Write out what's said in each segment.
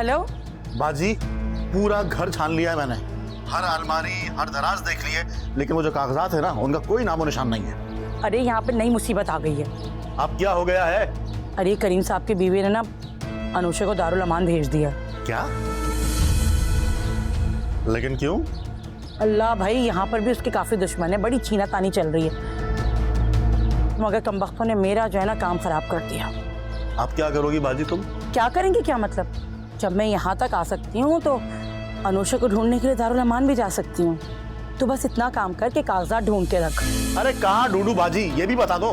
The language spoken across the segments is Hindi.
हेलो बाजी, पूरा घर छान लिया है मैंने, हर अलमारी हर दराज देख ली है, लेकिन वो जो कागजात है ना उनका कोई नामो निशान नहीं है। अरे यहाँ पे नई मुसीबत आ गई है। अब क्या हो गया है? अरे करीम साहब की बीवी ने ना अनुषा को दारुल अमान भेज दिया। क्या? लेकिन क्यों? अल्लाह भाई, यहाँ पर भी उसके काफी दुश्मन है, बड़ी छीना तानी चल रही है, मगर कमबख्तों ने मेरा जो है ना काम खराब कर दिया। अब क्या करोगी बाजी तुम? क्या करेंगे क्या मतलब, जब मैं यहाँ तक आ सकती हूँ तो अनुषा को ढूंढने के लिए दारुल अमान भी जा सकती हूँ। तो बस इतना काम कर के कागजात ढूंढ के रख। अरे कहाँ ढूंढूं बाजी, ये भी बता दो।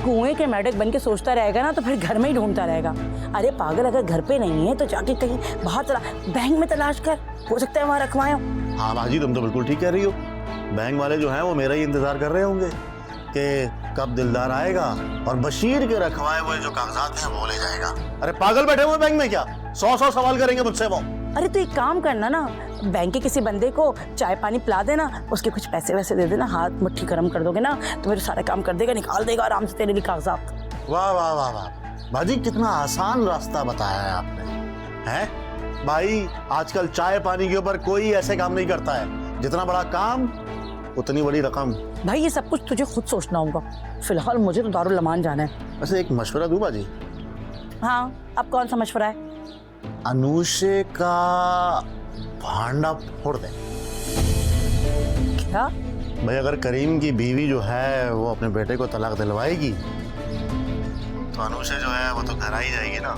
कुएं के मेढक बन के सोचता रहेगा ना तो फिर घर में ही ढूंढता रहेगा। अरे पागल, अगर घर पे नहीं है तो जाके कहीं बाहर बैंक में तलाश कर, हो सकता है वहां रखवाए हो। हाँ बाजी, तुम तो बिल्कुल ठीक कह रही हो। बैंक वाले जो हैं वो मेरा ही इंतजार कर रहे होंगे कि कब दिलदार आएगा और बशीर के रखवाए हुए जो कागजात हैं वो ले जाएगा। अरे पागल बैठे हुए बैंक में क्या, 100 सवाल करेंगे मुझसे वो। अरे तो एक काम करना ना, बैंक के किसी बंदे को चाय पानी पिला देना, उसके कुछ पैसे वैसे दे देना, हाथ मुट्ठी गर्म कर दोगे ना तो फिर सारा काम कर देगा, निकाल देगा आराम से तेरे लिए कागजात। वाह वाह वाह वाह बाजी, कितना आसान रास्ता बताया है आपने। हैं भाई, आजकल चाय पानी के ऊपर कोई ऐसे काम नहीं करता है, जितना बड़ा काम उतनी बड़ी रकम। भाई ये सब कुछ तुझे खुद सोचना होगा, फिलहाल मुझे तो दारुल अमान जाना है। वैसे एक मशवरा दूं बाजी? हाँ, अब कौन सा मशवरा है? अनुषे का भांडा फोड़ दे। क्या? भाई अगर करीम की बीवी जो है वो अपने बेटे को तलाक दिलवाएगी तो अनुषे जो है वो तो घर आ ही जाएगी ना।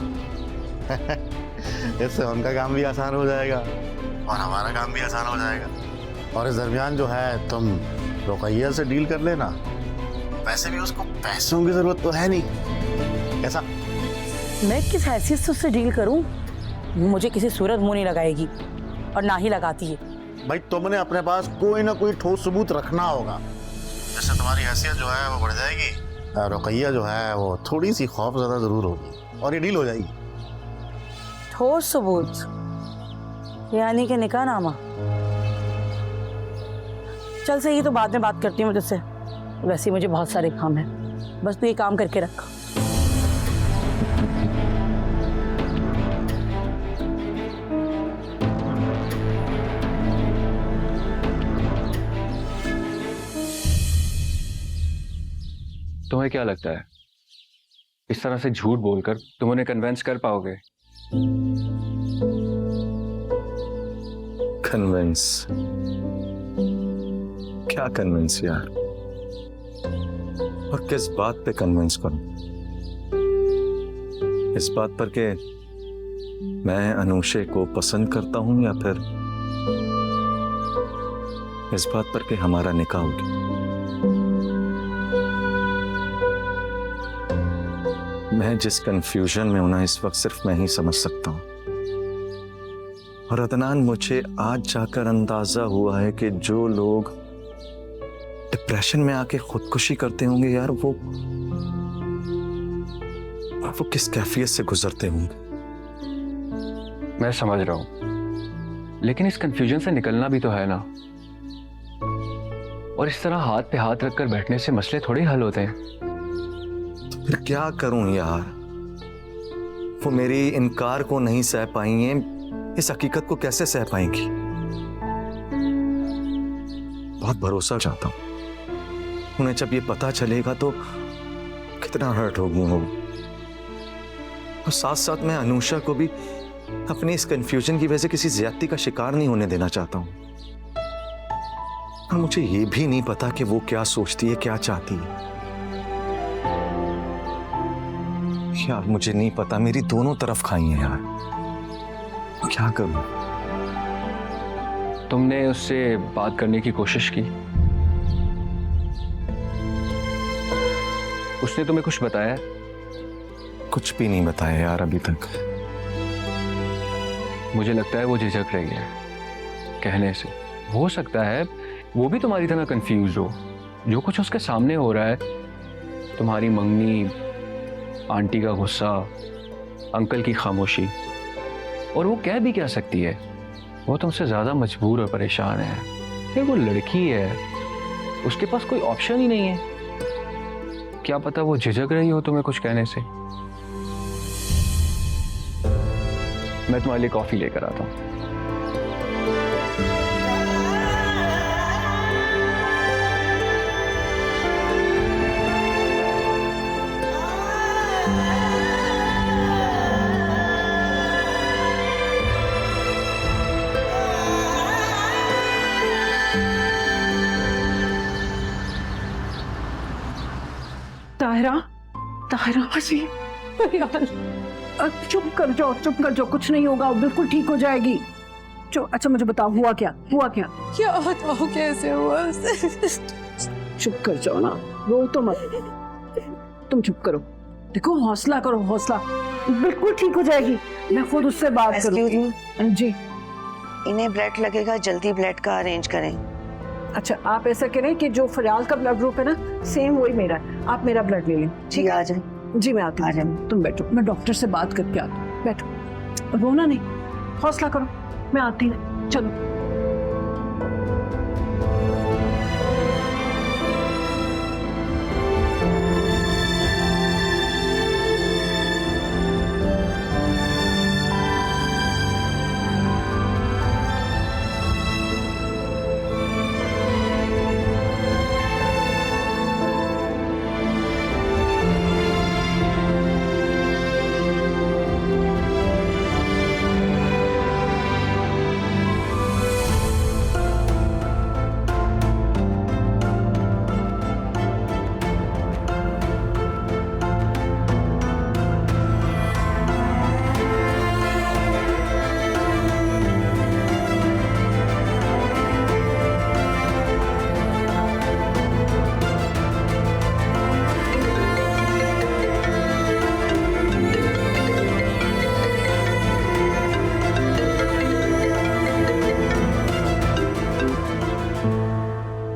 इससे उनका काम भी आसान हो जाएगा और हमारा काम भी आसान हो जाएगा। और इस दरमियान जो है तुम रुकैया से डील कर लेना, वैसे भी उसको पैसों की जरूरत तो है नहीं। ऐसा मैं किस हैसियत से उससे डील करूं? मुझे किसी सूरत मुंह नहीं लगाएगी और ना ही लगाती है। भाई तुमने अपने पास कोई ना कोई ठोस सबूत रखना होगा, जिससे तुम्हारी हैसियत जो है वो बढ़ जाएगी। रुकैया जो है वो थोड़ी सी खौफज़दा जरूर होगी और ये डील हो जाएगी। ठोस सबूत यानी कि निकाहनामा? चल सही, तो बाद में बात करती हूँ मैं तुझसे, वैसे ही मुझे बहुत सारे काम हैं, बस तू ये काम करके रख। तुम्हें क्या लगता है इस तरह से झूठ बोलकर तुम उन्हें कन्विंस कर पाओगे? कन्विंस? क्या कन्विंस यार, और किस बात पे कन्विंस करूं? इस बात पर के मैं अनुषे को पसंद करता हूं या फिर इस बात पर के हमारा निकाह हो गया? मैं जिस कंफ्यूजन में हूं ना इस वक्त सिर्फ मैं ही समझ सकता हूं। और अदनान, मुझे आज जाकर अंदाजा हुआ है कि जो लोग डिप्रेशन में आके खुदकुशी करते होंगे यार, वो किस कैफियत से गुजरते होंगे। मैं समझ रहा हूं, लेकिन इस कंफ्यूजन से निकलना भी तो है ना। और इस तरह हाथ पे हाथ रखकर बैठने से मसले थोड़े हल होते हैं। तो फिर क्या करूं यार, वो मेरी इनकार को नहीं सह पाई हैं, इस हकीकत को कैसे सह पाएंगी? बहुत भरोसा चाहता हूं, उन्हें जब ये पता चलेगा तो कितना हर्ट होगी वो। और साथ साथ मैं अनुषा को भी अपनी इस कंफ्यूजन की वजह से किसी ज्यादती का शिकार नहीं होने देना चाहता हूं। और मुझे ये भी नहीं पता कि वो क्या सोचती है, क्या चाहती है। यार मुझे नहीं पता, मेरी दोनों तरफ खाई है यार, क्या करूं? तुमने उससे बात करने की कोशिश की? उसने तुम्हें कुछ बताया? कुछ भी नहीं बताया यार अभी तक। मुझे लगता है वो झिझक रही है कहने से। हो सकता है वो भी तुम्हारी तरह कंफ्यूज हो। जो कुछ उसके सामने हो रहा है, तुम्हारी मंगनी, आंटी का गुस्सा, अंकल की खामोशी, और वो कह भी क्या सकती है, वो तुमसे ज्यादा मजबूर और परेशान है। फिर वो लड़की है, उसके पास कोई ऑप्शन ही नहीं है। क्या पता वो झिझक रही हो तुम्हें कुछ कहने से। मैं तुम्हारे लिए कॉफी लेकर आता हूँ। ताहिरा, ताहिरा जी, यार, चुप कर जाओ, कुछ नहीं होगा, बिल्कुल ठीक हो जाएगी। अच्छा मुझे बताओ, हुआ क्या? क्या बताओ कैसे हुआ? चुप कर जाओ ना, रो तो मत, तुम चुप करो। देखो हौसला करो, हौसला, बिल्कुल ठीक हो जाएगी। मैं खुद उससे बात Excuse करूँ जी। इन्हें ब्लड लगेगा, जल्दी ब्लड का अरेंज करें। अच्छा आप ऐसा करें कि जो फरियाल का ब्लड ग्रुप है ना, सेम वही मेरा है, आप मेरा ब्लड ले लें। ठीक है, आ जाए। जी मैं आती हूँ, तुम बैठो, मैं डॉक्टर से बात करके आती हूँ। बैठो, रोना नहीं, हौसला करो, मैं आती हूँ, चलो।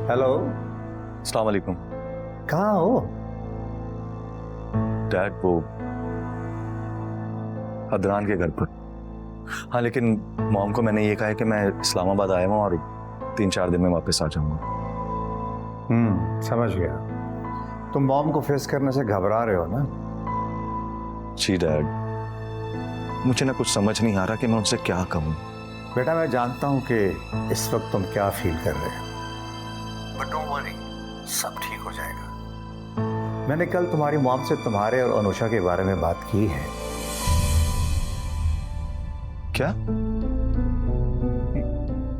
हेलो, अस्सलाम वालेकुम। कहाँ हो? डैड, वो अदरान के घर पर। हाँ, लेकिन मॉम को मैंने ये कहा है कि मैं इस्लामाबाद आया हूँ और 3-4 दिन में वापस आ जाऊंगा। समझ गया। तुम मॉम को फेस करने से घबरा रहे हो ना? जी डैड, मुझे ना कुछ समझ नहीं आ रहा कि मैं उनसे क्या कहूँ। बेटा मैं जानता हूँ कि इस वक्त तुम क्या फील कर रहे हो, बट डोंट वरी, सब ठीक हो जाएगा। मैंने कल तुम्हारी मॉम से तुम्हारे और अनुषा के बारे में बात की है। क्या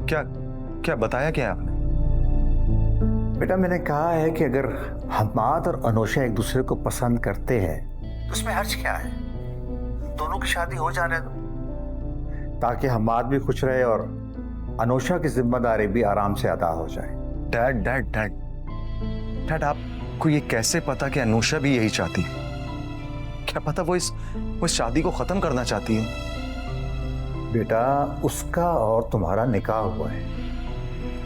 क्या क्या बताया क्या आपने? बेटा मैंने कहा है कि अगर हमाद और अनुषा एक दूसरे को पसंद करते हैं तो उसमें हर्ज क्या है, दोनों की शादी हो जाने दो, ताकि हमाद भी खुश रहे और अनुषा की जिम्मेदारी भी आराम से अदा हो जाए। डैड डैड डैड डैड, आपको ये कैसे पता कि अनुषा भी यही चाहती है? क्या पता वो इस शादी को खत्म करना चाहती है? बेटा उसका और तुम्हारा निकाह हुआ है,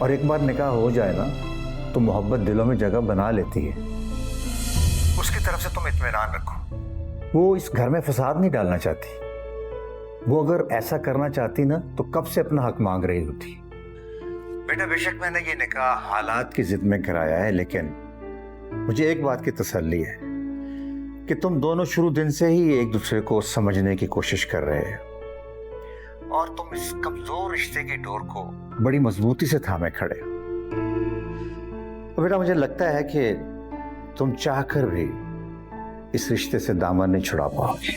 और एक बार निकाह हो जाए ना तो मोहब्बत दिलों में जगह बना लेती है। उसकी तरफ से तुम इत्मीनान रखो, वो इस घर में फसाद नहीं डालना चाहती। वो अगर ऐसा करना चाहती ना तो कब से अपना हक मांग रही होती। बेटा बेशक मैंने ये निकाह हालात की जिद में कराया है, लेकिन मुझे एक बात की तसल्ली है कि तुम दोनों शुरू दिन से ही एक दूसरे को समझने की कोशिश कर रहे हो, और तुम इस कमजोर रिश्ते की डोर को बड़ी मजबूती से थामे खड़े हो। बेटा मुझे लगता है कि तुम चाहकर भी इस रिश्ते से दामन नहीं छुड़ा पाओगे।